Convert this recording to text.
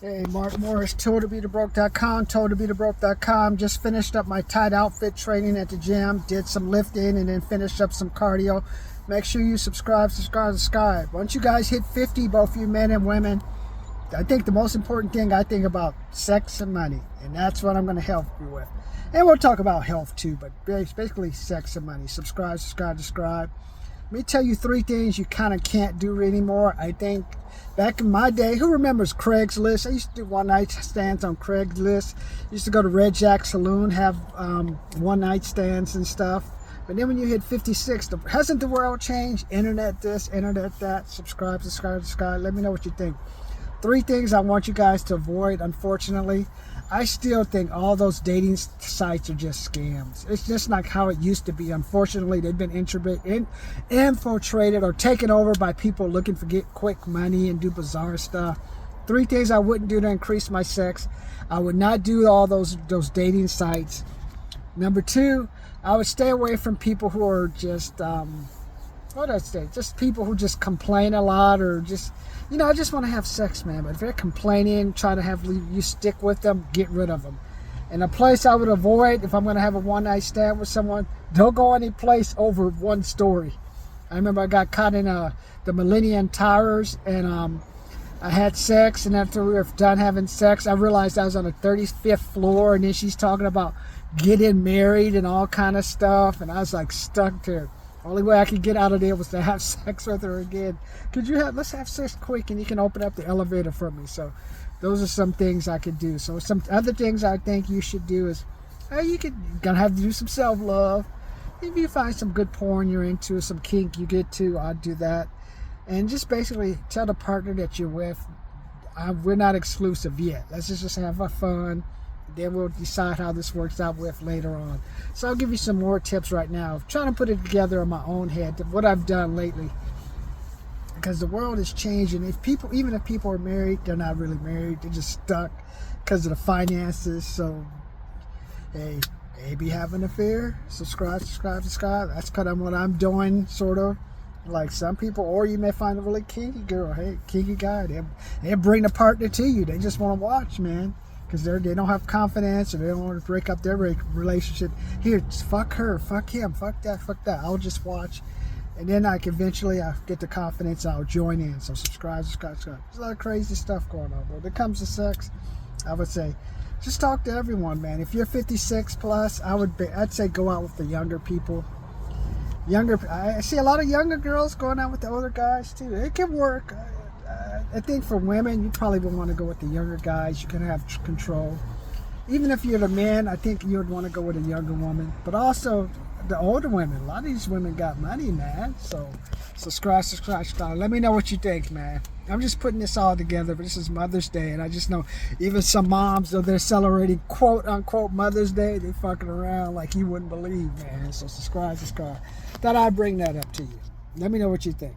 Hey, Mark Morris, toldtobetobroke.com, toldtobetobroke.com. Just finished up my tight outfit training at the gym, did some lifting, and then finished up some cardio. Make sure you subscribe. Once you guys hit 50, both you men and women, I think the most important thing I think about sex and money, and that's what I'm going to help you with. And we'll talk about health too, but basically sex and money. Subscribe. Let me tell you 3 things you kind of can't do anymore. I think back in my day, who remembers Craigslist? I used to do one-night stands on Craigslist. Used to go to Red Jack Saloon, have one-night stands and stuff. But then when you hit 56, hasn't the world changed? Internet this, internet that. Subscribe. Let me know what you think. 3 things I want you guys to avoid, unfortunately. I still think all those dating sites are just scams. It's just like how it used to be. Unfortunately, they've been infiltrated or taken over by people looking for get quick money and do bizarre stuff. 3 things I wouldn't do to increase my sex. I would not do all those dating sites. Number 2, I would stay away from people who are just what I say, just people who just complain a lot, or just, I just want to have sex, man. But if they're complaining, try to have you stick with them, get rid of them. And a place I would avoid, if I'm going to have a one-night stand with someone, don't go any place over 1 story. I remember I got caught in the Millennium Towers, and I had sex, and after we were done having sex, I realized I was on the 35th floor, and then she's talking about getting married and all kind of stuff, and I was like stuck there. Only way I could get out of there was to have sex with her again. Let's have sex quick, and you can open up the elevator for me. So those are some things I could do. So some other things I think you should do is, you're gonna have to do some self-love. If you find some good porn you're into, some kink you get to, I'd do that. And just basically tell the partner that you're with, we're not exclusive yet. Let's just have fun. Then we'll decide how this works out with later on. So I'll give you some more tips right now. I'm trying to put it together in my own head, what I've done lately. Because the world is changing. Even if people are married, they're not really married. They're just stuck because of the finances. So, hey, maybe have an affair. Subscribe. That's kind of what I'm doing, sort of. Like some people, or you may find a really kinky girl. Hey, kinky guy. They'll bring a partner to you. They just want to watch, man. Because they don't have confidence, or they don't want to break up their relationship. Here, fuck her, fuck him, fuck that. I'll just watch. And then I get the confidence, I'll join in. So subscribe. There's a lot of crazy stuff going on. But when it comes to sex, I would say, just talk to everyone, man. If you're 56 plus, I'd say go out with the younger people. I see a lot of younger girls going out with the older guys too. It can work. I think for women, you probably would want to go with the younger guys. You can have control. Even if you're the man, I think you would want to go with a younger woman. But also, the older women. A lot of these women got money, man. So, subscribe. Let me know what you think, man. I'm just putting this all together. But this is Mother's Day, and I just know even some moms, though they're celebrating quote-unquote Mother's Day, they fucking around like you wouldn't believe, man. So, subscribe. Thought I'd bring that up to you. Let me know what you think.